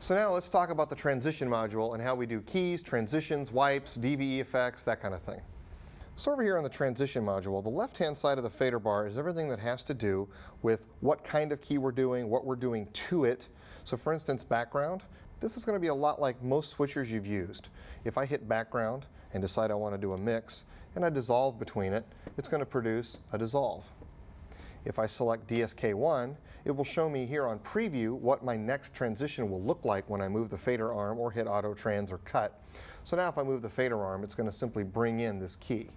So now let's talk about the transition module and how we do keys, transitions, wipes, DVE effects, that kind of thing. So over here on the transition module, the left-hand side of the fader bar is everything that has to do with what kind of key we're doing, what we're doing to it. So for instance, background. This is going to be a lot like most switchers you've used. If I hit background and decide I want to do a mix and I dissolve between it, it's going to produce a dissolve. If I select DSK1, it will show me here on preview what my next transition will look like when I move the fader arm or hit auto trans or cut. So now if I move the fader arm, it's going to simply bring in this key.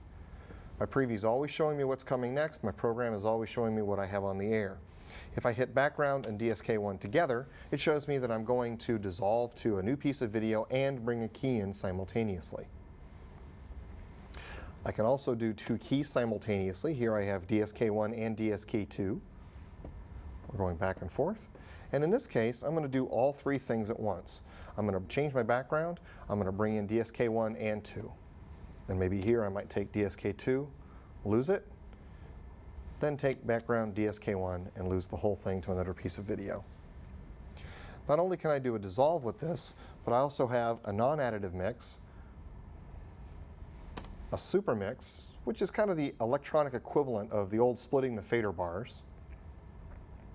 My preview is always showing me what's coming next. My program is always showing me what I have on the air. If I hit background and DSK1 together, it shows me that I'm going to dissolve to a new piece of video and bring a key in simultaneously. I can also do two keys simultaneously. Here I have DSK1 and DSK2. We're going back and forth. And in this case, I'm going to do all three things at once. I'm going to change my background. I'm going to bring in DSK1 and 2. And maybe here I might take DSK2, lose it, then take background DSK1 and lose the whole thing to another piece of video. Not only can I do a dissolve with this, but I also have a non-additive mix, a super mix, which is kind of the electronic equivalent of the old splitting the fader bars.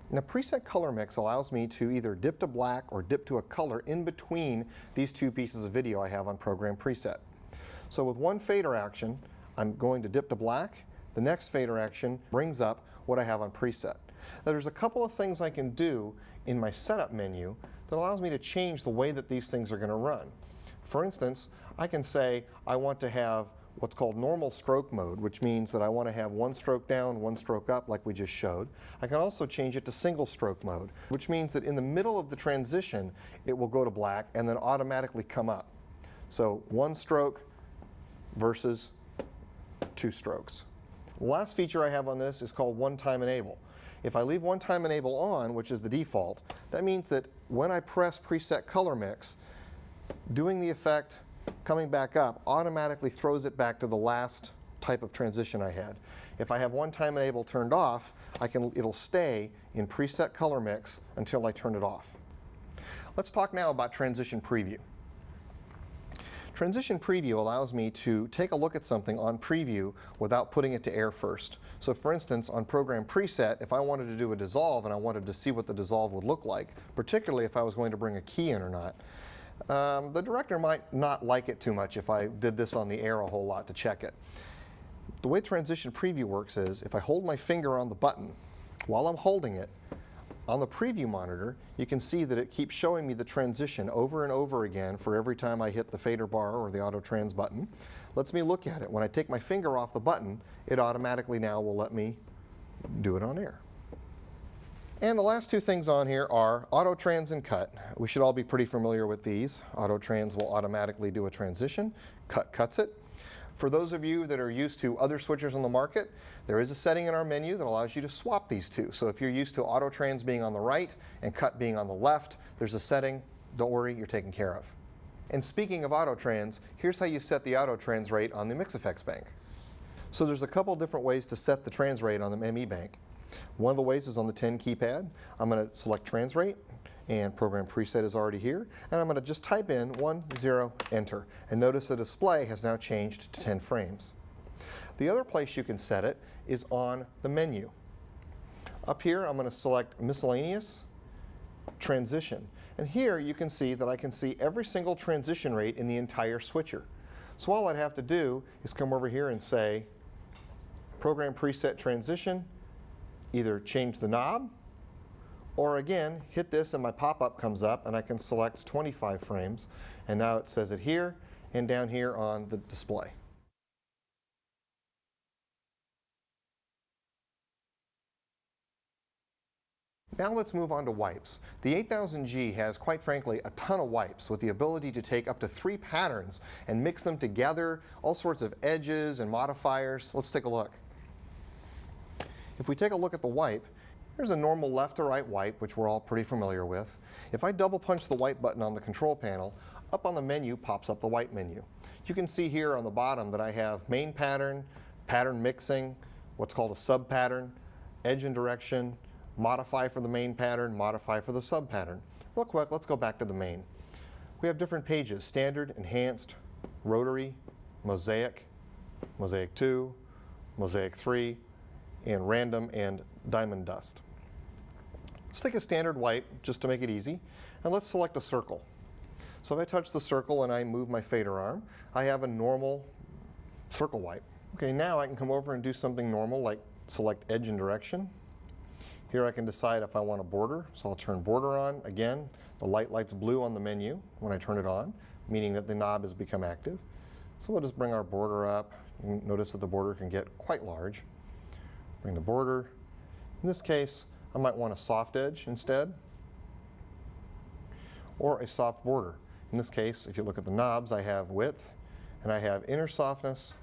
And a preset color mix allows me to either dip to black or dip to a color in between these two pieces of video I have on program preset. So with one fader action, I'm going to dip to black. The next fader action brings up what I have on preset. Now there's a couple of things I can do in my setup menu that allows me to change the way that these things are going to run. For instance, I can say I want to have what's called normal stroke mode, which means that I want to have one stroke down, one stroke up, like we just showed. I can also change it to single stroke mode, which means that in the middle of the transition, it will go to black and then automatically come up. So one stroke versus two strokes. The last feature I have on this is called one-time enable. If I leave one-time enable on, which is the default, that means that when I press preset color mix, doing the effect coming back up automatically throws it back to the last type of transition I had. If I have one-time enable turned off, it'll stay in preset color mix until I turn it off. Let's talk now about transition preview. Transition preview allows me to take a look at something on preview without putting it to air first. So for instance, on program preset, if I wanted to do a dissolve and I wanted to see what the dissolve would look like, particularly if I was going to bring a key in or not, the director might not like it too much if I did this on the air a whole lot to check it. The way transition preview works is if I hold my finger on the button while I'm holding it, on the preview monitor, you can see that it keeps showing me the transition over and over again for every time I hit the fader bar or the auto trans button. Lets me look at it. When I take my finger off the button, it automatically now will let me do it on air. And the last two things on here are auto trans and cut. We should all be pretty familiar with these. Auto trans will automatically do a transition. Cut cuts it. For those of you that are used to other switchers on the market, there is a setting in our menu that allows you to swap these two. So if you're used to auto trans being on the right and cut being on the left, there's a setting. Don't worry, you're taken care of. And speaking of auto trans, here's how you set the auto trans rate on the Mix Effects bank. So there's a couple different ways to set the trans rate on the ME bank. One of the ways is on the 10 keypad. I'm going to select trans rate, and program preset is already here, and I'm going to just type in 10, enter, and notice the display has now changed to 10 frames. The other place you can set it is on the menu. Up here I'm going to select miscellaneous, transition, and here you can see that I can see every single transition rate in the entire switcher. So all I'd have to do is come over here and say program preset transition, either change the knob, or again, hit this and my pop-up comes up and I can select 25 frames. And now it says it here and down here on the display. Now let's move on to wipes. The 8000G has, quite frankly, a ton of wipes with the ability to take up to 3 patterns and mix them together, all sorts of edges and modifiers. Let's take a look. If we take a look at the wipe, here's a normal left to right wipe, which we're all pretty familiar with. If I double punch the wipe button on the control panel, up on the menu pops up the wipe menu. You can see here on the bottom that I have main pattern, pattern mixing, what's called a sub pattern, edge and direction, modify for the main pattern, modify for the sub pattern. Real quick, let's go back to the main. We have different pages: standard, enhanced, rotary, mosaic, mosaic 2, mosaic 3, and random and diamond dust. Let's take a standard wipe just to make it easy, and let's select a circle. So if I touch the circle and I move my fader arm, I have a normal circle wipe. Okay, now I can come over and do something normal, like select edge and direction. Here I can decide if I want a border, so I'll turn border on. Again, the light lights blue on the menu when I turn it on, meaning that the knob has become active. So we'll just bring our border up. You can notice that the border can get quite large. Bring the border. In this case, I might want a soft edge instead, or a soft border. In this case, if you look at the knobs, I have width, and I have inner softness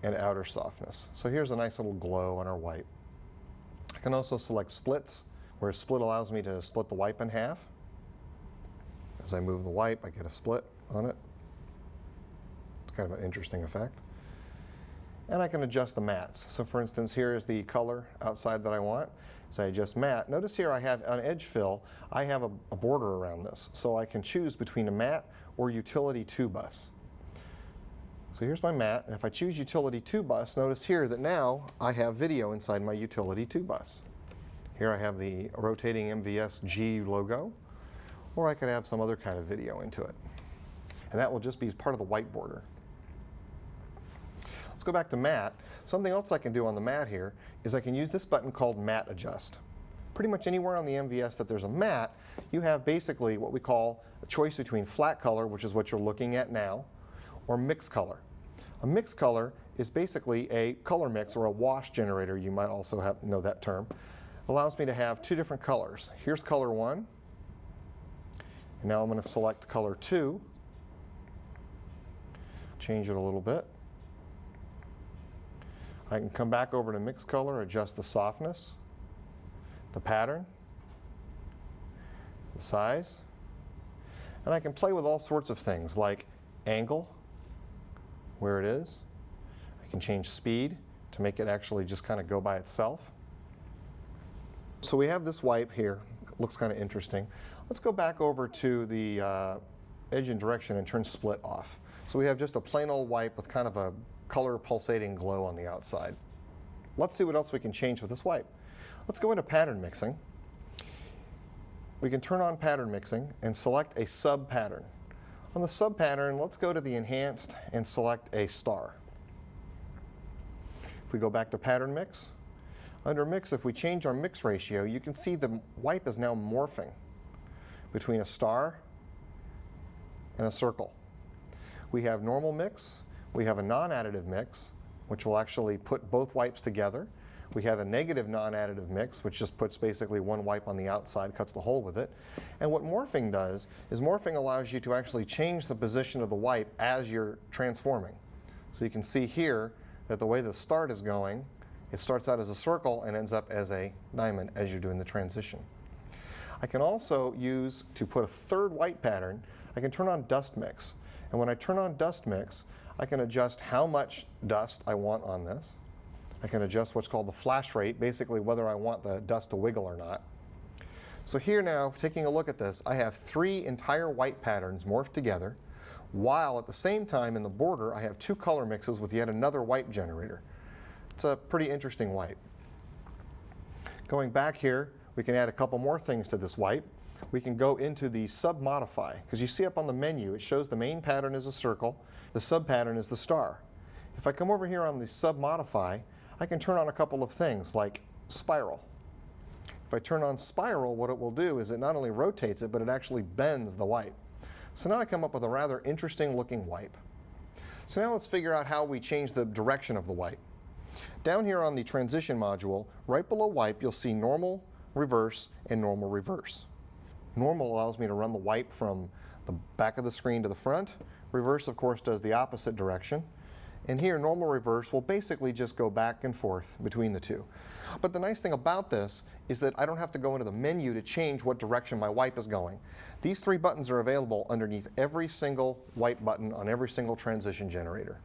and outer softness. So here's a nice little glow on our wipe. I can also select splits, where a split allows me to split the wipe in half. As I move the wipe, I get a split on it. It's kind of an interesting effect. And I can adjust the mats. So for instance, here is the color outside that I want. So I adjust matte. Notice here I have on edge fill, I have a border around this. So I can choose between a matte or utility 2 bus. So here's my matte, and if I choose utility 2 bus, notice here that now I have video inside my utility 2 bus. Here I have the rotating MVS-G logo, or I could have some other kind of video into it. And that will just be part of the white border. Let's go back to matte. Something else I can do on the matte here is I can use this button called Matte Adjust. Pretty much anywhere on the MVS that there's a matte, you have basically what we call a choice between flat color, which is what you're looking at now, or mix color. A mix color is basically a color mix or a wash generator. You might also know that term. Allows me to have two different colors. Here's color 1, and now I'm going to select color 2, change it a little bit. I can come back over to mix color, adjust the softness, the pattern, the size, and I can play with all sorts of things like angle, where it is. I can change speed to make it actually just kind of go by itself. So we have this wipe here. Looks kind of interesting. Let's go back over to the edge and direction and turn split off. So we have just a plain old wipe with kind of a color pulsating glow on the outside. Let's see what else we can change with this wipe. Let's go into pattern mixing. We can turn on pattern mixing and select a sub pattern. On the sub pattern, let's go to the enhanced and select a star. If we go back to pattern mix, under mix, if we change our mix ratio, you can see the wipe is now morphing between a star and a circle. We have normal mix, we have a non-additive mix, which will actually put both wipes together. We have a negative non-additive mix, which just puts basically one wipe on the outside, cuts the hole with it. And what morphing does is morphing allows you to actually change the position of the wipe as you're transforming. So you can see here that the way the start is going, it starts out as a circle and ends up as a diamond as you're doing the transition. I can also use, to put a third white pattern, I can turn on dust mix. And when I turn on dust mix, I can adjust how much dust I want on this. I can adjust what's called the flash rate, basically whether I want the dust to wiggle or not. So here now, taking a look at this, I have 3 entire white patterns morphed together, while at the same time in the border I have 2 color mixes with yet another wipe generator. It's a pretty interesting wipe. Going back here, we can add a couple more things to this wipe. We can go into the sub modify, because you see up on the menu it shows the main pattern is a circle, the sub pattern is the star. If I come over here on the sub modify, I can turn on a couple of things like spiral. If I turn on spiral, what it will do is it not only rotates it, but it actually bends the wipe. So now I come up with a rather interesting looking wipe. So now let's figure out how we change the direction of the wipe. Down here on the transition module, right below wipe, you'll see normal, reverse, and normal, reverse. Normal allows me to run the wipe from the back of the screen to the front. Reverse, of course, does the opposite direction. And here, normal reverse will basically just go back and forth between the two. But the nice thing about this is that I don't have to go into the menu to change what direction my wipe is going. These 3 buttons are available underneath every single wipe button on every single transition generator.